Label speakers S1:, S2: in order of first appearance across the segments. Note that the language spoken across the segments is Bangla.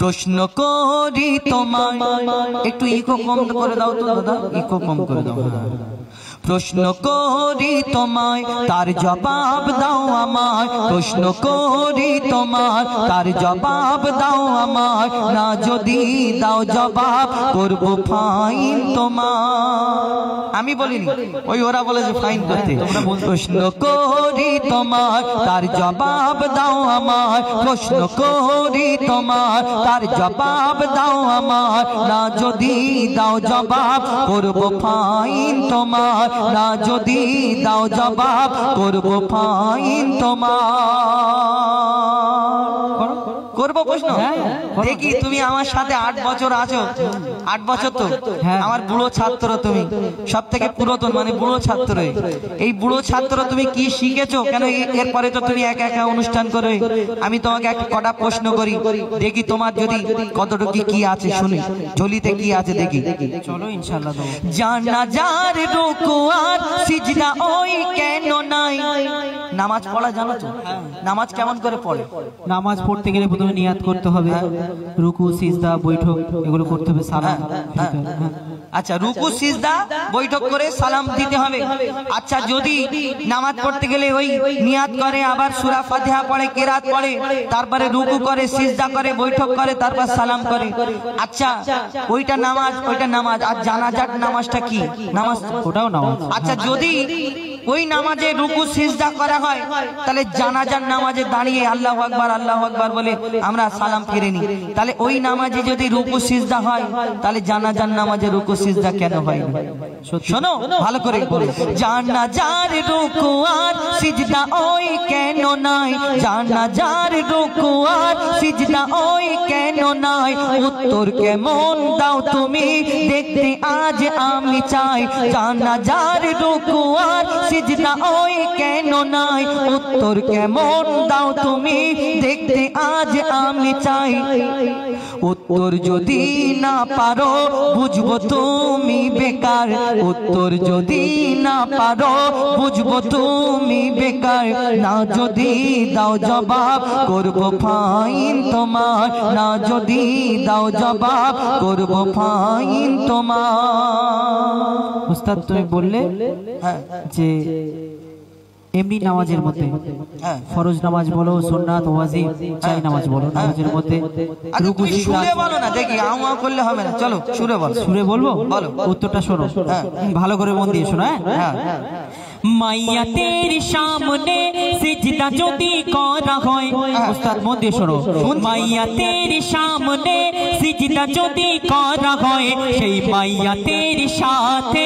S1: প্রশ্ন করি তোমায়, একটু ইকো কম করে দাও তো দাদা, ইকো কম করে দাও। প্রশ্ন করি তোমায় তার জবাব দাও আমায়, প্রশ্ন করি তোমার তার জবাব দাও আমায়, না যদি দাও জবাব করব ফাইন তোমার। আমি বলিনি, ওই ওরা বলেছে ফাইন করতে। প্রশ্ন করি তোমার তার জবাব দাও আমায়, প্রশ্ন করি তোমার তার জবাব দাও আমায়, না যদি দাও জবাব করব ফাইন তোমার, না যদি দাও জবাব করব ফাইন তোমার। করবো প্রশ্ন? দেখি তুমি আমার সাথে 8 বছর আছো, 8 বছর তো আমার বুড়ো ছাত্র, তুমি সব থেকে পুরাতন মানে বুড়ো ছাত্র। এই বুড়ো ছাত্র তুমি কি শিখেছো? কেন এরপরে তো তুমি একা একা অনুষ্ঠান করে, আমি তোমাকে একটা কটা প্রশ্ন করি, দেখি তোমার যদি কতটুকু কি আছে, শুনি ঝুলিতে কি আছে দেখি। চলো ইনশাআল্লাহ। জানাজার রুকু আর সিজদা ওই কেন নাই? নামাজ পড়া জানো তো? নামাজ কেমন করে পড়ে?
S2: নামাজ পড়তে গেলে প্রথমে নিয়াত করতে হবে, রুকু সিজদা বৈঠক এগুলো করতে হবে, সালাম।
S1: আচ্ছা, রুকু সিজদা বৈঠক করে সালাম দিতে হবে। আচ্ছা, যদি নামাজ পড়তে গেলে ওই নিয়াত করে, আবার সূরা ফাতিহা পড়ে, কিরাত পড়ে, তারপরে রুকু করে, সিজদা করে, বৈঠক করে, তারপর সালাম করে, আচ্ছা ওইটা নামাজ, ওইটা নামাজ। আর জানাজার নামাজটা কি নামাজ?
S2: ওটাও নামাজ।
S1: আচ্ছা, যদি ওই নামাজে রুকু সিজদা করা হয়, তাহলে জানাজার নামাজে দাঁড়িয়ে আল্লাহু আকবার আল্লাহু আকবার বলে আমরা সালাম ফিরে নিই, তাহলে ওই নামাজে যদি রুকু সিজদা হয়, তাহলে জানাজার নামাজে রুকু সিজদা কেন হয়? শোনো ভালো করে, জানাজার রুকু আর সিজদা ওই কেন নাই? জানাজার রুকু আর সিজদা ওই কেন নাই? উত্তর কেমন দাও তুমি দেখতে আজ আমি চাই। জানাজার রুকু আর সিজদা ওই কেন নাই? উত্তর কেমন দাও তুমি দেখতে আজ আমি চাই। উত্তর যদি না পারো বুঝবো তুমি বেকার, উত্তর যদি না পারো বুঝবো তুমি বেকার, না যদি দাও জবাব করব ফাইন তোমার, না যদি দাও জবাব করব ফাইন তোমার।
S2: উস্তাদ তুমি বললে যে এমনি নামাজের মধ্যে ফরজ নামাজ বলো, সুন্নাত, ওয়াজিব, চাই নামাজ বলো, নামাজের মধ্যে রুকু
S1: সুরে বলো না, দেখি আওয়া করলে হবে না, চলো সুরে বলো।
S2: সুরে বলবো? বলো, উত্তরটা শোনো ভালো করে, মন দিয়ে শোনো। হ্যাঁ, মাইয়াতের সামনে সিজদা যদি করা হয়, উস্তাদ মন দিয়ে শোনো, মাইয়াতের সামনে সিজদা যদি করা হয়, সেই মাইয়াতের সাথে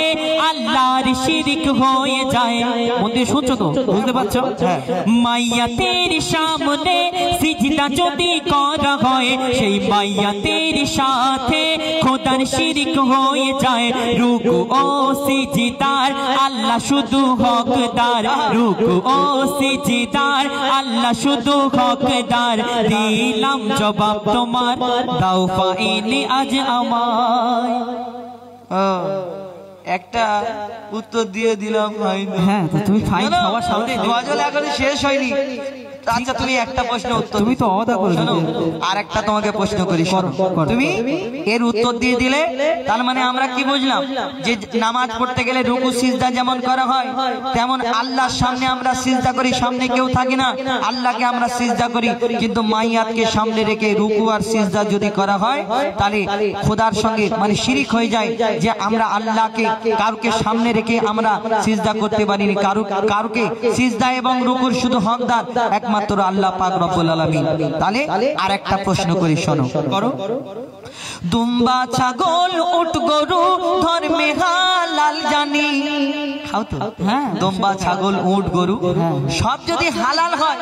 S2: আল্লাহর শিরক হয়ে যায়। মন দিয়ে শুনছো তো? বুঝতে পারছো? মাইয়াতের সামনে সিজদা যদি করা হয়, সেই মাইয়াতের সাথে খোদার শিরক হয়ে যায়। রুকু ও সিজদার আল্লাহ শুধু হকদার, রুকু ও সিজদার আল্লাহ শুধু হকদার। দিলাম জবাব তোমার, দাও ফাইন আজ আমায়। একটা উত্তর দিয়ে দিলাম ফাইন। হ্যাঁ, তুমি ফাইন সবার সামনে
S1: গজল এখনো শেষ হয়নি। আচ্ছা, তুমি একটা প্রশ্ন উত্তর,
S2: তুমি তো অদা করে
S1: শোনো, আর একটা তোমাকে প্রশ্ন করি, তুমি এর উত্তর দিয়ে দিলে, তার মানে আমরা কি বুঝলাম? যে নামাজ পড়তে গেলে রুকু সিজদা যেমন করা হয়, তেমন আল্লাহর সামনে আমরা সিজদা করি, সামনে কেউ থাকে না, আল্লাহকে আমরা সিজদা করি। কিন্তু মাইয়াতকে সামনে রেখে রুকু আর সিজদা যদি করা হয়, তাহলে খোদার সঙ্গে মানে শিরিক হয়ে যায়, যে আমরা আল্লাহকে কাউকে সামনে রেখে আমরা সিজদা করতে পারিনি। কাউকে সিজদা এবং রুকুর শুধু হকদার একমাত্র আল্লাহ পাক রব্বুল আলামিন। তাহলে আর একটা প্রশ্ন করি, শোনো, করো। দুম্বা ছাগল উট গরু ধর্মে হালাল জানি, খাও তো? হ্যাঁ, দুম্বা ছাগল উট গরু সব যদি হালাল হয়,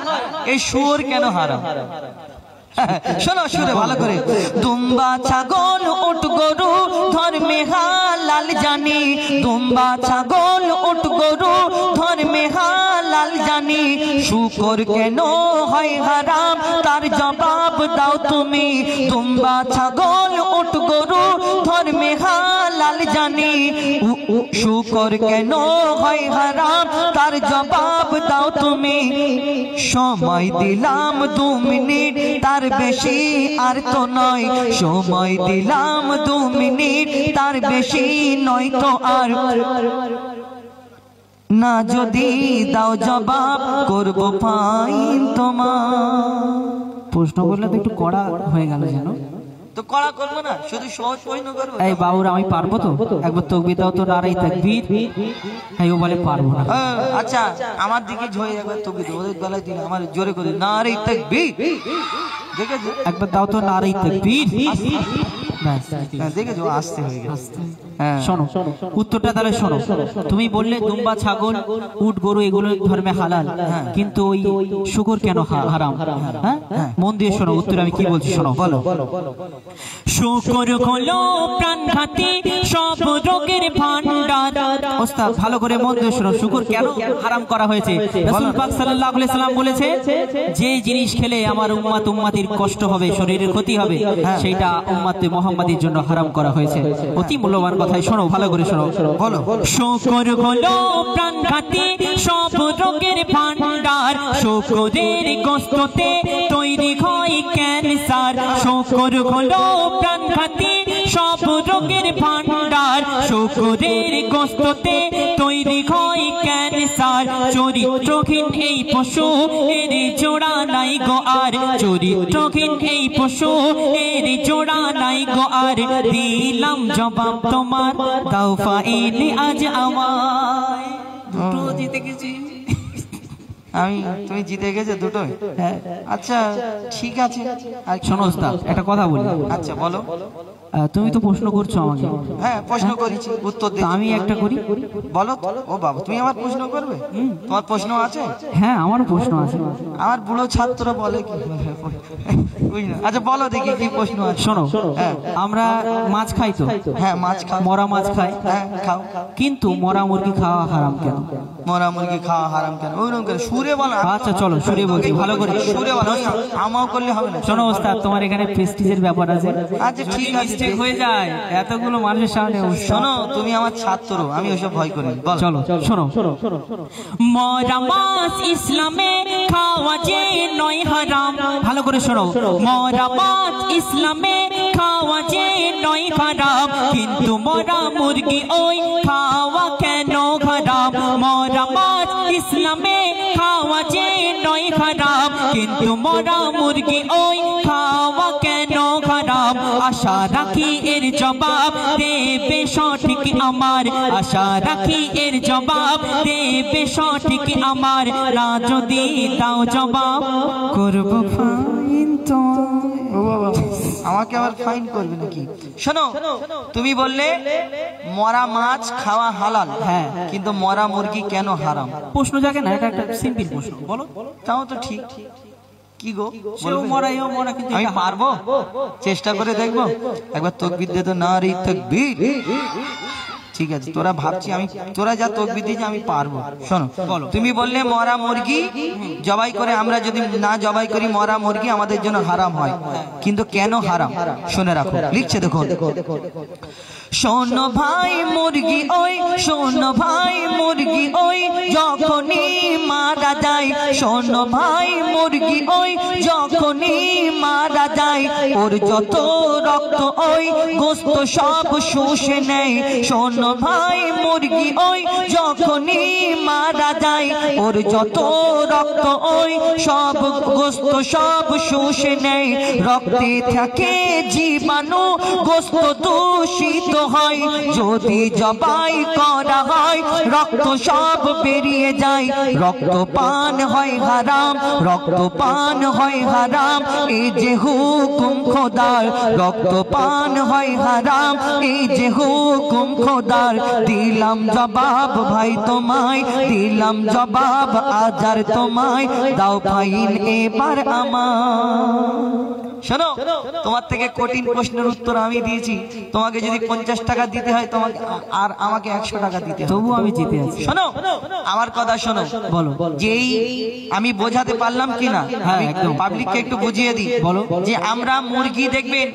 S1: এই শুয়োর কেন হারাম? শোনো শুনে ভালো করে, দুম্বা ছাগল উট গরু ধর্মে হালাল জানি, দুম্বা ছাগল উট গরু ধর্মে ধর্মে হালাল জানি, শুকর কেন হয় হারাম তার জবাব দাও তুমি। দুম্বা ছাগল উট গরু ধর্মে হালাল জানি, শুকর কেন হয় হারাম তার জবাব দাও তুমি। সময় দিলাম 2 মিনিট তার বেশি আর তো নয়, সময় দিলাম 2 মিনিট তার বেশি নয় তো আর। না যদি দাও জবাব করব ফাইন তোমার।
S2: প্রশ্ন করলে তো একটু কড়া হয়ে গেল যেন।
S1: তো কড়া করবো না, শুধু সহজ প্রশ্ন করবো।
S2: এই বাবুরা আমি পারবো তো? একবার তাকবীর দাও তো, নারাই তাকবীর। এই ও বলে পারবো না।
S1: আচ্ছা আমার দিকে ঝয়ে একবার তাকবীর দাও, ওদের গলায় দিন আমার জোরে করে নারাই তাকবীর। দেখেছো
S2: একবার দাও তো নারাই তাকবীর।
S1: দেখেছো আসতে হয়ে গেছে।
S2: শোনো উত্তরটা তাহলে শোনো। তুমি বললে দুম্বা ছাগল উট গরু এগুলো ধর্মে হালাল, কিন্তু ওই শুকর কেন হারাম? হ্যাঁ মন দিয়ে শোনো উত্তর আমি কি বলছি শোনো। বলো। শুকর হলো প্রাণঘাতী সব রোগের ভান্ডার। ওস্তাদ ভালো করে মন দিয়ে শোনো, শুকর কেন হারাম করা হয়েছে? রাসূল পাক সাল্লাল্লাহু আলাইহি সাল্লাম বলেছে, যে জিনিস খেলে আমার উম্মতির কষ্ট হবে, শরীরের ক্ষতি হবে, সেটা উম্মতে মুহাম্মাদির জন্য হারাম করা হয়েছে। অতি মূল্যবান কথাই শোনো, ভালো করে শোনো। বলো। শুকর হলো প্রাণঘাতী সব রোগের ভান্ডার, শুকরের গোশতে তৈরি হয় ক্যান্সার। শুকর হলো প্রাণঘাতী সব রোগের ভান্ডার, শুকরের গোশতে তৈরি হয় ক্যান্সার। চরিত্রহীন এই পশু এর জোড়া নাই গো আর, চরিত্রহীন এই পশু এর জোড়া নাই গো আর। দিলাম জবাব তোমার, দাও ফাইন আজ আমায়। দুটো জিতে গেছি
S1: আমি, তুমি জিতে গেছো দুটোই? আচ্ছা ঠিক আছে।
S2: শোনো ওস্তাদ একটা কথা বলি।
S1: আচ্ছা বলো।
S2: তুমি তো প্রশ্ন করছো আমাকে।
S1: হ্যাঁ প্রশ্ন করেছি, উত্তর দিই।
S2: আমি একটা করি।
S1: বলো। ও বাবা তুমি আমার প্রশ্ন করবে? তোমার প্রশ্ন আছে?
S2: হ্যাঁ আমার প্রশ্ন আছে।
S1: আমার বুড়ো ছাত্র বলে কি? আচ্ছা বলো দেখি কি প্রশ্ন আছে।
S2: শোনো, আমরা মাছ খাই তো?
S1: হ্যাঁ মাছ খাই।
S2: মরা মাছ খাই।
S1: হ্যাঁ খাও।
S2: কিন্তু মরা মুরগি খাওয়া হারাম কেন?
S1: মরা মুরগি খাওয়া হারাম কেন? ওইরকম করে সুরে বলো।
S2: আচ্ছা চলো সুরে বলছি, ভালো করে
S1: সুরে বলো, আমাও করলে হবে না।
S2: শোনো ওস্তাদ, তোমার এখানে প্রেস্টিজের ব্যাপার আছে।
S1: আচ্ছা ঠিক আছে,
S2: মিস্টেক হয়ে যায় এতগুলো মানুষের সামনে।
S1: শোনো তুমি আমার ছাত্র, আমি ওসব ভয় করি।
S2: চলো শোনো। মরা মাছ ইসলামে খাওয়া যে নয় হারাম। ভালো করে শোনো। মরা মাছ ইসলামে খাওয়া যে নয় হারাম, কিন্তু মরা মুরগি ওই খাওয়া কেন হারাম? মরা মাছ ইসলামে খাওয়া যে নয় হারাম, কিন্তু মরা মুরগি ওই খাওয়া কেন হারাম? আশা রাখি এর জবাব দেবে সঠিক আমার, আশা রাখি এর জবাব দেবে সঠিক আমার। না যদি দাও জবাব করব ফাইন তোমার।
S1: আমাকে আবার ফাইন করবে নাকি? শোনো তুমি বললে মরা মাছ খাওয়া হালাল, হ্যাঁ, কিন্তু মরা মুরগি কেন হারাম?
S2: প্রশ্ন জাগে না, এটা একটা সিম্পল প্রশ্ন। বলো।
S1: তাও তো ঠিক। কি গো
S2: মরা, কিন্তু
S1: আমি পারবো? চেষ্টা করে দেখবো। একবার তাকবীর দে তো, নারী তাকবীর। ঠিক আছে তোরা ভাবছি আমি, তোরা যা তাকবীর দিয়েছিস আমি পারবো। শোনো তুমি বললে মরা মুরগি জবাই করে, আমরা যদি না জবাই করি মরা মুরগি আমাদের জন্য হারাম হয়, কিন্তু কেন হারাম শুনে রাখো। লিখছে দেখো। শোনো ভাই মুরগি ওই, শোনো ভাই মুরগি ওই যখনই মারা যায়, শোনো ভাই মুরগি ওই যখনই মারা যায়, ওর যত রক্ত ওই গোস্ত সব শুষে নেয়। শোনো ভাই মুরগি ওই যখনই মারা যায়, ওর যত রক্ত ওই সব গোস্ত সব শুষে নেয়। রক্তে থাকে জীবাণু, গোস্ত দূষিত হয়, যদি জবাই করা হয় রক্ত সব বেরিয়ে যায়। রক্তপান হয় হারাম, রক্তপান হয় হারাম, এই যে হুকুম খোদার। রক্তপান হয় হারাম, এই যে হুকুম খোদার। দিলাম জবাব ভাই তোমায়, দিলাম জবাব আজার তোমায়, দাও ফাইন এবার আমার। শোনো, তোমার থেকে কঠিন প্রশ্নের উত্তর আমি দিয়েছি। তোমাকে যদি 50 টাকা দিতে হয়, তোমাকে আর আমাকে 100 টাকা দিতে হবে,
S2: তবু আমি জিতে আছি।
S1: শোনো আমার কথা, শোনো,
S2: বলো।
S1: যেই আমি বোঝাতে পারলাম কিনা,
S2: হ্যাঁ, একদম।
S1: পাবলিককে একটু বুঝিয়ে দিই।
S2: বলো।
S1: যে আমরা মুরগি দেখবেন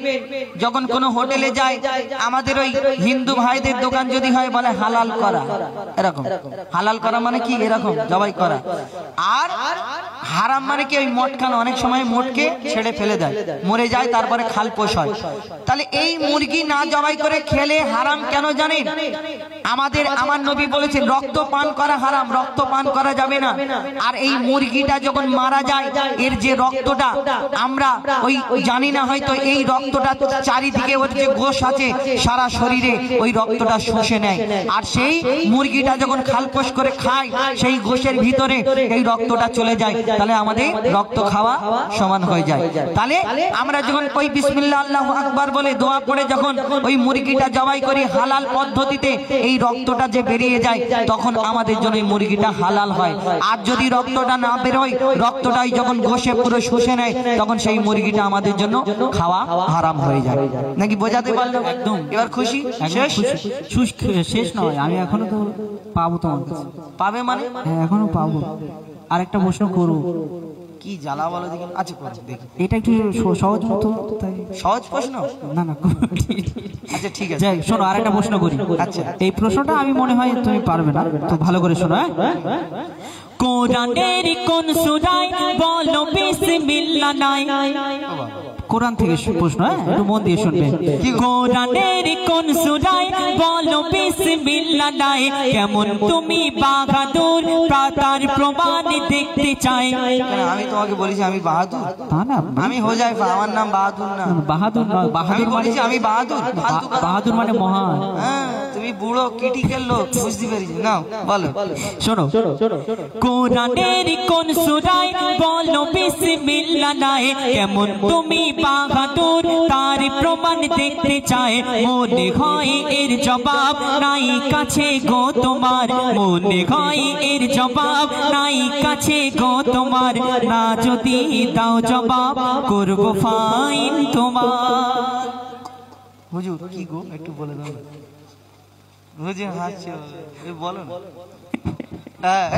S1: যখন কোনো হোটেলে যাই, আমাদের ওই হিন্দু ভাইদের দোকান যদি হয় বলে হালাল করা, এরকম। হালাল করা মানে কি? এরকম জবাই করা। আর হারাম মানে কি? ওই মটকানো, অনেক সময় মটকে ছেড়ে ফেলে দেয়, মরে যায়, তারপরে খাল পোষ হয়। তাহলে এই মুরগি না জবাই করে খেলে হারাম কেন জানেন? আমার নবী বলেছেন রক্ত পান করা হারাম, রক্ত পান করা যাবে না। আর এই মুরগিটা যখন মারা যায়, এর যে রক্তটা আমরা ওই জানি না, হয়তো এই রক্তটা চারিদিকে ওর যে গোশ আছে সারা শরীরে, ওই রক্তটা শুষে নেয়। আর সেই মুরগিটা যখন খালপোষ করে খায়, সেই গোশের ভিতরে এই রক্তটা চলে যায়। তাহলে আমাদের রক্ত খাওয়া সমান হয়ে যায়। তাহলে আমরা যখন ওই বিসমিল্লাহ আল্লাহু আকবার বলে দোয়া পড়ে যখন ওই মুরগিটা জবাই করি হালাল পদ্ধতিতে, এই রক্তটা যে বেরিয়ে যায়, তখন আমাদের জন্য এই মুরগিটা হালাল হয়। আর যদি রক্তটা না বেরোয়, রক্তটাই যখন গোশে পুরো শুষে নেয়, তখন সেই মুরগিটা আমাদের জন্য খাওয়া হারাম হয়ে যায়। নাকি বোঝাতে পারলাম?
S2: একদম।
S1: এবার খুশি?
S2: শেষ নয়, আমি এখনো তো পাবো তোমার কাছে।
S1: পাবে মানে?
S2: হ্যাঁ, এখনো পাবো। আরেকটা প্রশ্ন করো।
S1: কি জ্বালা বলো দেখি। আচ্ছা করো দেখি।
S2: এটা একটু সহজ মতো, তাই
S1: সহজ প্রশ্ন?
S2: না না,
S1: আচ্ছা ঠিক আছে,
S2: যাই শোনো, আরেকটা প্রশ্ন করি।
S1: আচ্ছা,
S2: এই প্রশ্নটা আমি মনে হয় তুমি পারবে না, তো ভালো করে শোনো। কোরআনের কোন সূরায় বলো বিসমিল্লাহ নাই? কোরআন থেকে প্রশ্ন, একটু মন দিয়ে শুনবে। কোরআনের কোন সূরায় বলো বিসমিল্লাহ নাই? কেমন তুমি বাহাদুর, তার প্রমাণ দেখতে চাই।
S1: আমি তোমাকে বলেছি আমি বাহাদুর?
S2: তা না,
S1: আমি হোজাইফা, আমার নাম বাহাদুর না।
S2: বাহাদুর নয়, বাহাদুর
S1: বলেছি আমি বাহাদুর।
S2: বাহাদুর মানে মহান।
S1: হ্যাঁ, তুমি বুড়ো ক্রিটিক্যাল লোক, বুঝতে পেরেছি। নাও বলো।
S2: শোনো, কোরআনের কোন সূরায় বলো বিসমিল্লাহ নাই? কেমন তুমি বাহাদুর, তার প্রমাণ দেখতে চায়। মনে হয় এর জবাব নাই কাছে গো তোমার, মনে হয় এর জবাব নাই কাছে গো তোমার। না যদি দাও জবাব, করব ফাইন তোমার।
S1: হুজুর কি গো, একটু বলে দাও। হুজুর হাসছে, বলো না।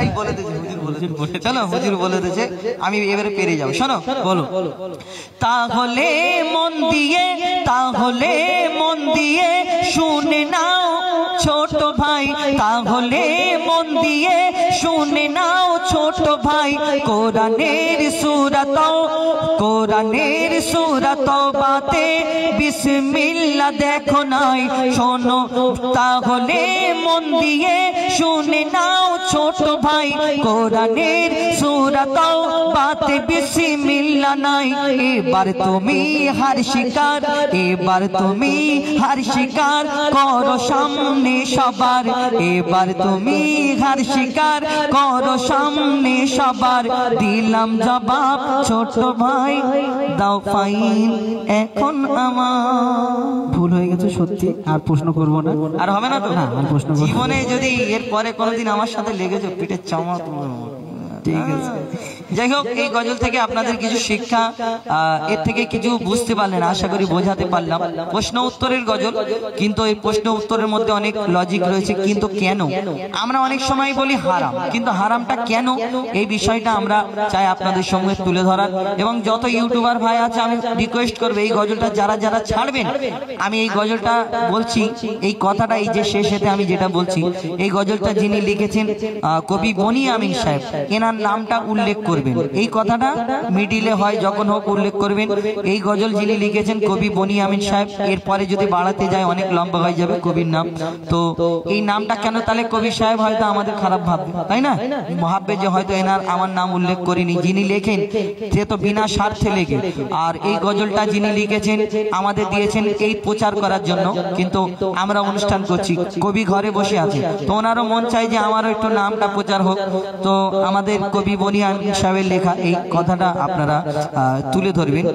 S1: এই বলে দিয়েছে হুজুর, বলে চলো হুজুর বলে দিয়েছে, আমি এবারে পেরে যাবো। শোনো, বলো। তাহলে মন দিয়ে শুনে নাও ছোট ভাই, তাহলে মন দিয়ে শুনে নাও ছোট ভাই। কোরআনের সূরা তওবাতে বিসমিল্লাহ দেখো নাই। শোনো, তাহলে মন দিয়ে শুনে নাও ছোট ভাই। কোরআনের সূরা তওবাতে বিসমিল্লাহ নাই। এবার তুমি হার স্বীকার করো সামনে সবার। এবার তুমি হার স্বীকার করো সামনে সবার। দিলাম জবাব ছোট ভাই, দাও ফাইন এখন আমার।
S2: ভুল হয়ে গেছে সত্যি, আর প্রশ্ন করব না।
S1: আর হবে না তো?
S2: না, আর প্রশ্ন করব না।
S1: জীবনে যদি এর পরে কোনোদিন আমার সাথে লেগেছে, পিঠের চামড়া তুলবো।
S2: ঠিক আছে।
S1: যাই হোক, এই গজল থেকে আপনাদের কিছু শিক্ষা, এর থেকে কিছু বুঝতে পারলেন, আশা করি বোঝাতে পারলাম। প্রশ্ন উত্তরের গজল, কিন্তু এই প্রশ্ন উত্তরের মধ্যে অনেক লজিক রয়েছে। কিন্তু কেন আমরা অনেক সময় বলি হারাম, কিন্তু হারামটা কেন, এই বিষয়টা আমরা চাই আপনাদের সঙ্গে তুলে ধরার। এবং যত ইউটিউবার ভাই আছে, আমি রিকোয়েস্ট করবো এই গজলটা যারা ছাড়বেন, আমি এই গজলটা বলছি, এই কথাটা এই যে শেষেতে আমি যেটা বলছি, এই গজলটা যিনি লিখেছেন কবি বনি আমিন সাহেব, এনার নামটা উল্লেখ করবেন। এই কথাটা মিডিলে হয় যখন হোক উল্লেখ করবেন। এই গজল যিনি লিখেছেন কবি বনি আমিন সাহেব। এরপরে যদি বাড়াতে যায় অনেক লম্বা হয়ে যাবে কবির নাম। তো এই নামটা কেন, তাহলে কবি সাহেব হয়তো আমাদের খারাপ ভাববে, তাই না? ভাববে যে হয়তো আমার নাম উল্লেখ করিনি। যিনি লেখেন সে তো বিনা স্বার্থে লেখে। আর এই গজলটা যিনি লিখেছেন আমাদের দিয়েছেন এই প্রচার করার জন্য, কিন্তু আমরা অনুষ্ঠান করছি, কবি ঘরে বসে আছে, তো ওনারও মন চাই যে আমারও একটু নামটা প্রচার হোক। তো আমাদের কবি বনি আমিন সাহেবের লেখা এই কথাটা আপনারা তুলে ধরবেন।